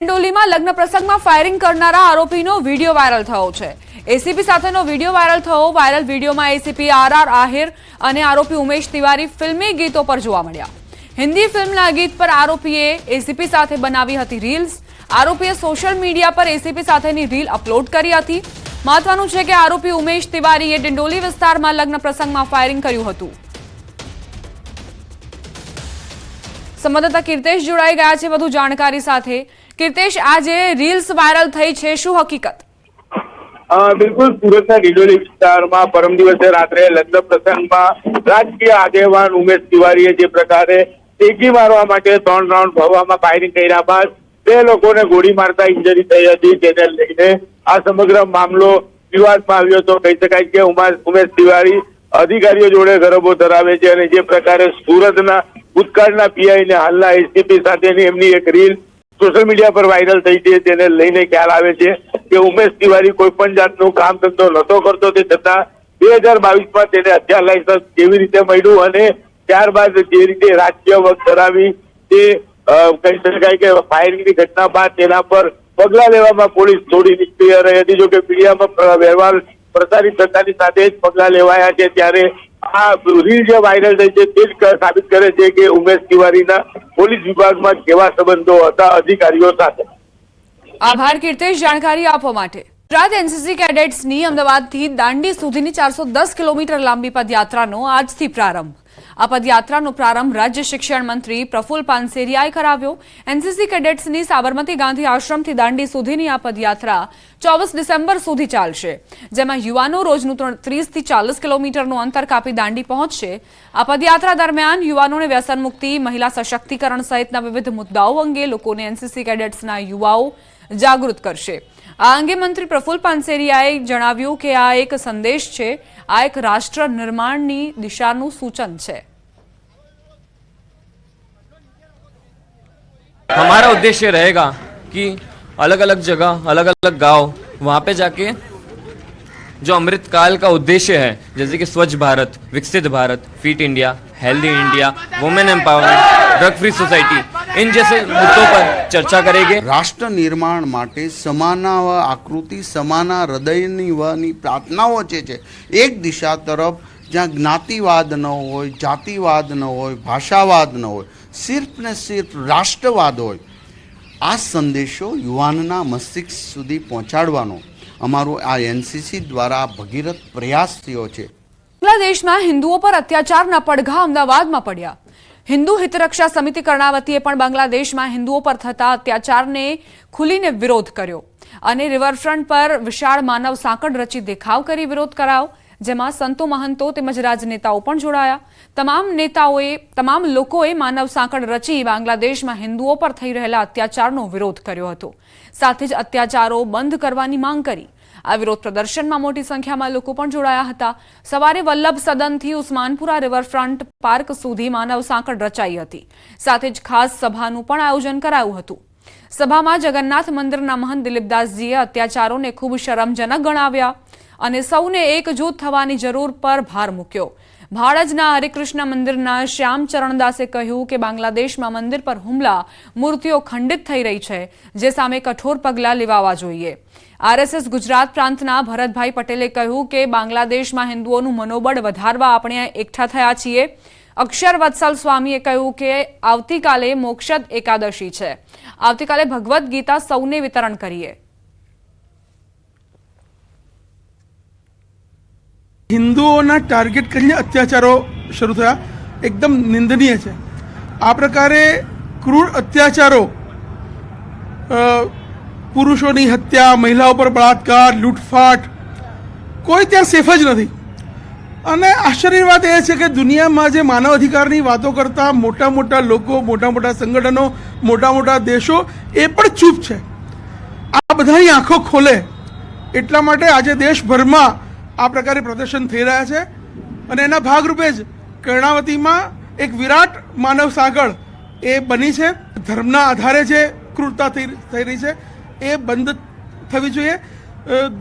ડોલીમાં લગ્ન પ્રસંગમાં ફાયરિંગ કરનારા આરોપીનો વિડીયો વાયરલ થયો છે। એસીપી સાથેનો વિડીયો વાયરલ થયો। વાયરલ વિડીયોમાં એસીપી આર આહિર અને આરોપી ઉમેશ તિવારી ફિલ્મી ગીતો પર જોવા મળ્યા। હિન્દી ફિલ્મના ગીત પર આરોપીએ એસીપી સાથે બનાવી હતી રીલ્સ। આરોપીએ સોશિયલ મીડિયા પર એસીપી સાથેની રીલ અપલોડ કરી હતી। મહત્વનું છે કે આરોપી ઉમેશ તિવારીએ ડિંડોલી વિસ્તારમાં લગ્ન પ્રસંગમાં ફાયરિંગ કર્યું હતું। સંવાદદાતા કીર્તેશ જોડાઈ ગયા છે વધુ જાણકારી સાથે। કીર્તેશ, આજે રીલ્સ વાયરલ થઈ છે, શું હકીકત? બિલકુલ, સુરતના ડિંડોલી વિસ્તારમાં પરમ દિવસે રાત્રે લગ્ન પ્રસંગમાં રાજકીય આગેવાન ઉમેશ તિવારીએ જે પ્રકારે ટેકી મારવા માટે 3 રાઉન્ડ હવામાં ફાયરિંગ કર્યા બાદ 2 લોકોને ગોળી મારતા ઇન્જરી થઈ હતી, તેને લઈને આ સમગ્ર મામલો વિવાદમાં આવ્યો હતો। કહી શકાય કે ઉમેશ તિવારી અધિકારીઓ જોડે ગરબો ધરાવે છે અને જે પ્રકારે સુરતના ભૂતકાળના પીઆઈ ને હાલના એસીપી સાથેની એમની એક રીલ સોશિયલ મીડિયા પર વાયરલ થઈ છે, તેને લઈને ખ્યાલ આવે છે કે ઉમેશ તિવારી કોઈ પણ જાતનું કામ ધંધો નહોતો કરતો, તે છતાં 2022માં તેને હથિયાર લાયસન્સ કેવી રીતે મળ્યું અને ત્યારબાદ જે રીતે રાજકીય વખત ધરાવી તે કહી શકાય કે ફાયરિંગની ઘટના બાદ તેના પર પગલાં લેવામાં પોલીસ થોડી નિષ્ક્રિય રહી હતી। જો કે મીડિયામાં વ્યવહાર પ્રસારિત થતાની સાથે જ પગલાં લેવાયા છે, ત્યારે આ રીલ જે વાયરલ થઈ છે તે જ સાબિત કરે છે કે ઉમેશ તિવારીના પોલીસ વિભાગમાં કેવા સંબંધો હતા અધિકારીઓ સાથે। આભાર કીર્તેશ જાણકારી આપવા માટે। ગુજરાત એનસીસી કેડેટ્સની અમદાવાદથી દાંડી સુધીની 410 કિલોમીટર લાંબી પદયાત્રાનો આજથી પ્રારંભ। આ પદયાત્રાનો પ્રારંભ રાજ્ય શિક્ષણ મંત્રી પ્રફુલ્લ પાનસેરિયાએ કરાવ્યો। એનસીસી કેડેટ્સની સાબરમતી ગાંધી આશ્રમથી દાંડી સુધીની આ પદયાત્રા 24 ડિસેમ્બર સુધી ચાલશે, જેમાં યુવાનો રોજનું 30 થી 40 કિલોમીટરનું અંતર કાપી દાંડી પહોંચશે। આ પદયાત્રા દરમિયાન યુવાનોને વ્યસન મુક્તિ, મહિલા સશક્તિકરણ સહિતના વિવિધ મુદ્દાઓ અંગે લોકોને એનસીસી કેડેટ્સના યુવાઓ જાગૃત કરશે। આ અંગે મંત્રી પ્રફુલ્લ પાનસેરિયાએ જણાવ્યું કે આ એક સંદેશ છે, આ એક રાષ્ટ્ર નિર્માણની દિશાનું સૂચન છે। हमारा उद्देश्य रहेगा कि अलग अलग जगह, अलग अलग गांव, वहाँ पे जाके जो अमृतकाल का उद्देश्य है, जैसे कि Swachh Bharat, Viksit Bharat, fit India, healthy India, women empowerment, drug free society, इन जैसे मुद्दों पर चर्चा करेंगे। राष्ट्र निर्माण માટે સમાના આકૃતિ, સમાના હૃદયની પ્રાર્થનાઓ છે એક દિશા તરફ, જ્યાં જ્ઞાતિવાદ ન હોય, જાતિવાદ ન હોય, ભાષાવાદ ન હોય, સિર્ફ ને સિર્ફ રાષ્ટ્રવાદ હોય। આ સંદેશો યુવાનના મસ્તિષ્ક સુધી પહોંચાડવાનો અમારો આ એનસીસી દ્વારા ભગીરથ પ્રયાસ થયો છે। બાંગ્લાદેશમાં હિન્દુઓ પર અત્યાચારના પડઘા અમદાવાદમાં પડ્યા। હિન્દુ હિતરક્ષા સમિતિ કર્ણાવતીએ પણ બાંગ્લાદેશમાં હિન્દુઓ પર થતા અત્યાચારને ખુલીને વિરોધ કર્યો અને રિવરફ્રન્ટ પર વિશાળ માનવ સાંકળ રચી દેખાવ કરી વિરોધ કરાયો, જેમાં સંતો, મહંતો તેમજ રાજનેતાઓ પણ જોડાયા। તમામ લોકોએ માનવ સાંકળ રચી બાંગ્લાદેશમાં હિન્દુઓ પર થઈ રહેલા અત્યાચારનો વિરોધ કર્યો હતો, સાથે જ અત્યાચારો બંધ કરવાની માંગ કરી। આ વિરોધ પ્રદર્શનમાં મોટી સંખ્યામાં લોકો પણ જોડાયા હતા। સવારે વલ્લભ સદનથી ઉસ્માનપુરા રિવરફ્રન્ટ પાર્ક સુધી માનવ સાંકળ રચાઈ હતી, સાથે જ ખાસ સભાનું પણ આયોજન કરાયું હતું। સભામાં જગન્નાથ મંદિરના મહંત દિલીપદાસજીએ અત્યાચારોને ખૂબ શરમજનક ગણાવ્યા અને સૌને એકજૂથ થવાની જરૂર પર ભાર મૂક્યો। ભાડજના હરિકૃષ્ણ મંદિરના શ્યામચરણદાસે કહ્યું કે બાંગ્લાદેશમાં મંદિર પર હુમલા, મૂર્તિઓ ખંડિત થઈ રહી છે, જે સામે કઠોર પગલાં લેવાવા જોઈએ। આરએસએસ ગુજરાત પ્રાંતના ભરતભાઈ પટેલે કહ્યું કે બાંગ્લાદેશમાં હિન્દુઓનું મનોબળ વધારવા આપણે એકઠા થયા છીએ। અક્ષર વત્સલ સ્વામીએ કહ્યું કે આવતીકાલે મોક્ષદ એકાદશી છે, આવતીકાલે ભગવદ્ ગીતા સૌને વિતરણ કરીએ। હિન્દુઓના ટાર્ગેટ કરીને અત્યાચારો શરૂ થયા, એકદમ નિંદનીય છે। આ પ્રકારે ક્રૂર અત્યાચારો, પુરુષોની હત્યા, મહિલાઓ પર બળાત્કાર, લૂંટફાટ, કોઈ ત્યાં સેફ જ નથી। અને આશ્ચર્યની વાત એ છે કે દુનિયામાં જે માનવ અધિકારની વાતો કરતા મોટા મોટા લોકો, મોટા મોટા સંગઠનો, મોટા મોટા દેશો એ પણ ચૂપ છે। આ બધાની આંખો ખોલે એટલા માટે આજે દેશભરમાં આ પ્રકારે પ્રદર્શન થઈ રહ્યા છે અને એના ભાગરૂપે જ કર્ણાવતીમાં એક વિરાટ માનવ સાંકળ એ બની છે। ધર્મના આધારે જે ક્રૂરતા થઈ રહી છે એ બંધ થવી જોઈએ।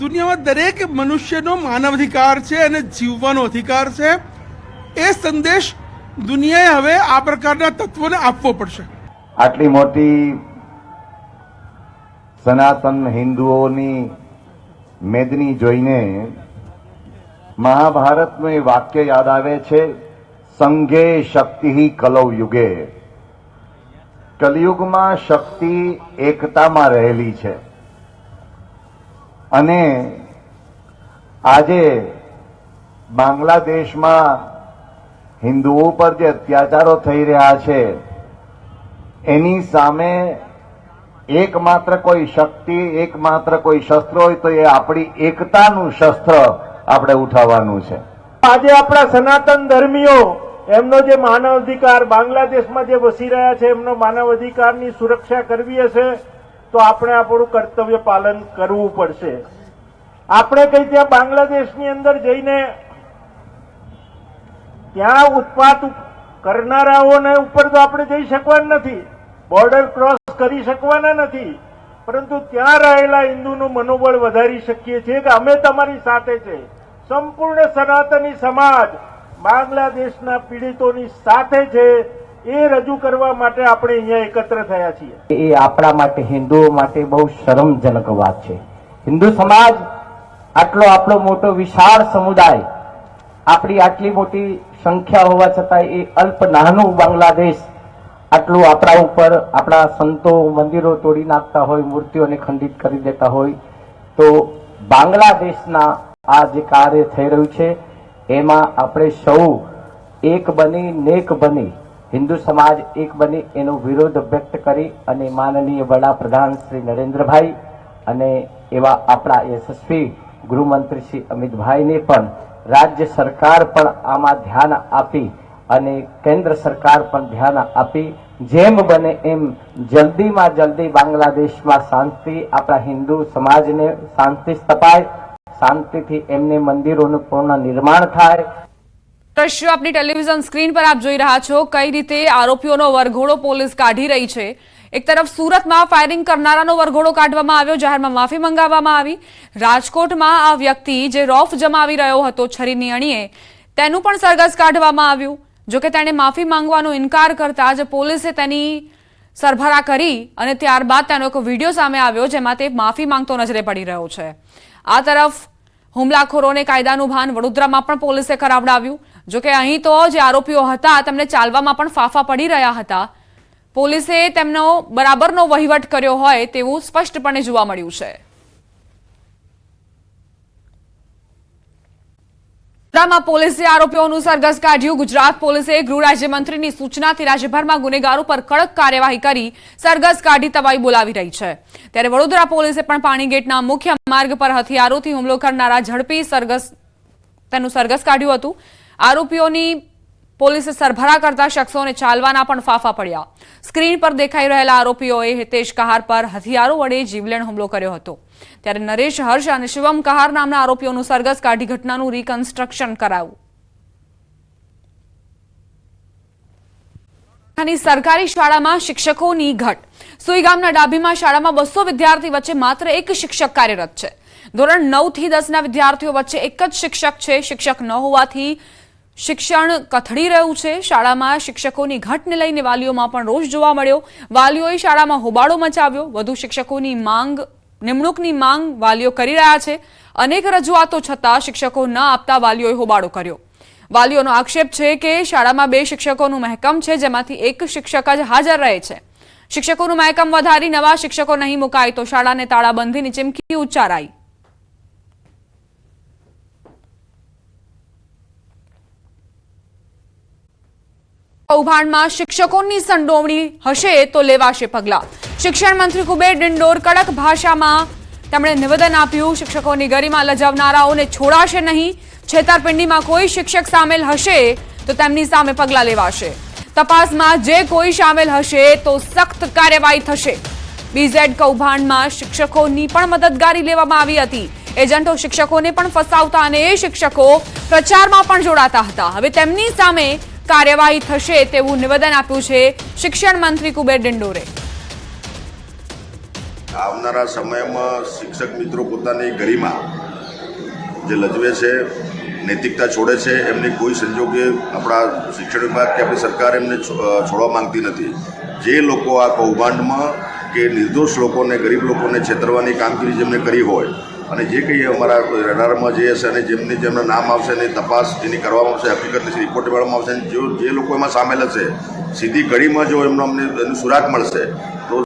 દુનિયામાં દરેક મનુષ્યનો માનવ અધિકાર છે અને જીવવાનો અધિકાર છે। એ સંદેશ દુનિયાએ હવે આ પ્રકારના તત્વોને આપવો પડશે। આટલી મોટી સનાતન હિન્દુઓની મેદની જોઈને મહાભારતનું એ વાક્ય યાદ આવે છે, સંઘે શક્તિ કલૌ યુગે. કલયુગમાં શક્તિ એકતામાં રહેલી છે અને આજે બાંગ્લાદેશમાં હિન્દુઓ પર જે અત્યાચારો થઈ રહ્યા છે એની સામે એકમાત્ર કોઈ શક્તિ, એકમાત્ર કોઈ શસ્ત્ર હોય તો એ આપણી એકતાનું શસ્ત્ર આપણે ઉઠાવવાનું છે. આજે આપણા સનાતન ધર્મીઓ એમનો જે માનવ અધિકાર બાંગ્લાદેશમાં જે વસી રહ્યા છે એમનો માનવ અધિકારની સુરક્ષા કરવી હશે તો આપણે આપણું કર્તવ્ય પાલન કરવું પડશે. આપણે કઈ ત્યાં બાંગ્લાદેશની અંદર જઈને ત્યાં ઉત્પાત કરનારાઓને ઉપર તો આપણે જઈ શકવાના નથી, બોર્ડર ક્રોસ કરી શકવાના નથી, પરંતુ ત્યાં રહેલા હિન્દુનું મનોબળ વધારી શકીએ છીએ કે અમે તમારી સાથે છે. સંપૂર્ણ સનાતની સમાજ બાંગ્લાદેશના પીડિતોની સાથે છે એ રજૂ કરવા માટે આપણે અહીંયા એકત્ર થયા છીએ. એ આપણા માટે હિન્દુઓ માટે બહુ શરમજનક વાત છે. હિન્દુ સમાજ આટલો આપણો મોટો વિશાળ સમુદાય, આપણી આટલી મોટી સંખ્યા હોવા છતાં એ અલ્પ નાનું બાંગ્લાદેશ આટલું આપણા ઉપર, આપણા સંતો મંદિરો તોડી નાખતા હોય, મૂર્તિઓને ખંડિત કરી દેતા હોય, તો બાંગ્લાદેશના આ જે કાર્ય થઈ રહ્યું છે એમાં આપણે સૌ એક બની, નેક બની, હિન્દુ સમાજ એક બની એનો વિરોધ વ્યક્ત કરી અને માનનીય વડાપ્રધાન શ્રી નરેન્દ્રભાઈ અને એવા આપણા યશસ્વી ગૃહમંત્રી શ્રી અમિતભાઈને પણ રાજ્ય સરકાર પણ આમાં ધ્યાન આપી અને કેન્દ્ર સરકાર પણ ધ્યાન આપી જેમ બને એમ જલ્દીમાં જલ્દી બાંગ્લાદેશમાં શાંતિ, આપણા હિન્દુ સમાજને શાંતિ સ્થપાય, શાંતિથી એમને મંદિરોનું પૂર્ણ નિર્માણ થાય. દ્રશ્યો આપની ટેલિવિઝન સ્ક્રીન પર આપ જોઈ રહ્યા છો કઈ રીતે આરોપીઓનો વરઘોડો પોલીસ કાઢી રહી છે. એક તરફ સુરતમાં ફાયરિંગ કરનારાનો વરઘોડો કાઢવામાં આવ્યો, જાહેરમાં માફી મંગાવવામાં આવી. રાજકોટમાં આ વ્યક્તિ જે રોફ જમાવી રહ્યો હતો છરીની અણીએ તેનું પણ સરઘસ કાઢવામાં આવ્યું. જોકે તેણે માફી માંગવાનો ઇનકાર કરતા જ પોલીસે તેની સરભરા કરી અને ત્યારબાદ તેનો એક વિડીયો સામે આવ્યો જેમાં તે માફી માંગતો નજરે પડી રહ્યો છે. આ તરફ હુમલાખોરોને કાયદાનું ભાન વડોદરામાં પણ પોલીસે કરાવડાવ્યું. જોકે અહીં તો જે આરોપીઓ હતા તેમને ચાલવામાં પણ ફાફા પડી રહ્યા હતા. પોલીસે તેમનો બરાબરનો વહીવટ કર્યો હોય તેવું સ્પષ્ટપણે જોવા મળ્યું છે. વડોદરામાં પોલીસે આરોપીઓનું સરઘસ કાઢ્યું. ગુજરાત પોલીસે ગૃહ રાજ્યમંત્રીની સૂચનાથી રાજ્યભરમાં ગુનેગારો પર કડક કાર્યવાહી કરી સરઘસ કાઢી તવાઈ બોલાવી રહી છે. ત્યારે વડોદરા પોલીસે પણ પાણીગેટના મુખ્ય માર્ગ પર હથિયારોથી હુમલો કરનારા ઝડપી તેનું સરઘસ કાઢ્યું હતું. આરોપીઓની પોલીસે સરભરા કરતા શખ્સોને ચાલવાના પણ ફાફા પડ્યા. સ્ક્રીન પર દેખાઈ રહેલા આરોપીઓએ હિતેશ કહાર પર હથિયારો વડે જીવલેણ હુમલો કર્યો હતો. ત્યારે નરેશ, હર્ષ અને શિવમ કહાર નામના આરોપીઓનું સરઘસ કાઢી ઘટનાનું રિકન્સ્ટ્રક્શન કરાયું. સરકારી શાળામાં શિક્ષકોની ઘટ. સુઈ ગામના ડાભીમાં શાળામાં 200 વિદ્યાર્થી વચ્ચે માત્ર એક શિક્ષક કાર્યરત છે. ધોરણ 9 થી 10 ના વિદ્યાર્થીઓ વચ્ચે એક જ શિક્ષક છે. શિક્ષક ન હોવાથી શિક્ષણ કથળી રહ્યું છે. શાળામાં શિક્ષકોની ઘટને લઈને વાલીઓમાં પણ રોષ જોવા મળ્યો. વાલીઓએ શાળામાં હોબાળો મચાવ્યો. વધુ શિક્ષકોની નિમણૂકની માંગ વાલીઓ કરી રહ્યા છે. અનેક રજૂઆતો છતાં શિક્ષકો ન આપતા વાલીઓએ હોબાળો કર્યો. વાલીઓનો આક્ષેપ છે કે શાળામાં 2 શિક્ષકોનું મહેકમ છે જેમાંથી એક શિક્ષક જ હાજર રહે છે. શિક્ષકોનું મહેકમ વધારી નવા શિક્ષકો નહીં મુકાય તો શાળાને તાળાબંધીની ચીમકી ઉચ્ચારાઈ. કૌભાંડમાં શિક્ષકોની સંડોવણી હશે તો લેવાશે પગલાં. શિક્ષણ મંત્રી કુબેર ડિંડોર કડક ભાષામાં તેમણે નિવેદન આપ્યું. શિક્ષકોની ગરિમા લજાવનારાઓને છોડાશે નહીં. છેતરપિંડીમાં કોઈ શિક્ષક સામેલ હશે તો તેમની સામે પગલાં લેવાશે. તપાસમાં જે કોઈ સામેલ હશે તો સખ્ત કાર્યવાહી થશે. બીઝેડ કૌભાંડમાં શિક્ષકોની પણ મદદગારી લેવામાં આવી હતી. એજન્ટો શિક્ષકોને પણ ફસાવતા અને એ શિક્ષકો પ્રચારમાં પણ જોડાતા હતા. હવે તેમની સામે કાર્યવાહી થશે તેવું નિવેદન આપ્યું છે શિક્ષણ મંત્રી કુબેર ડિંડોરે. આવનારા સમયમાં શિક્ષક મિત્રો પોતાની ગરિમા જે લજવે છે, નૈતિકતા છોડે છે, એમની કોઈ સંજોગે આપણા શિક્ષણ વિભાગ કે આપણી સરકાર એમને છોડવા માંગતી નથી. જે લોકો આ કૌભાંડમાં કે નિર્દોષ લોકોને, ગરીબ લોકોને છેતરવાની કામગીરી જેમને કરી હોય અને જે કંઈ અમારા રડારમાં જે હશે અને જેમના નામ આવશે એની તપાસ એની કરવામાં આવશે, હકીકતની રિપોર્ટ મેળવવામાં આવશે અને જે લોકો એમાં સામેલ હશે સીધી કડીમાં જો એમને સુરાગ મળશે તો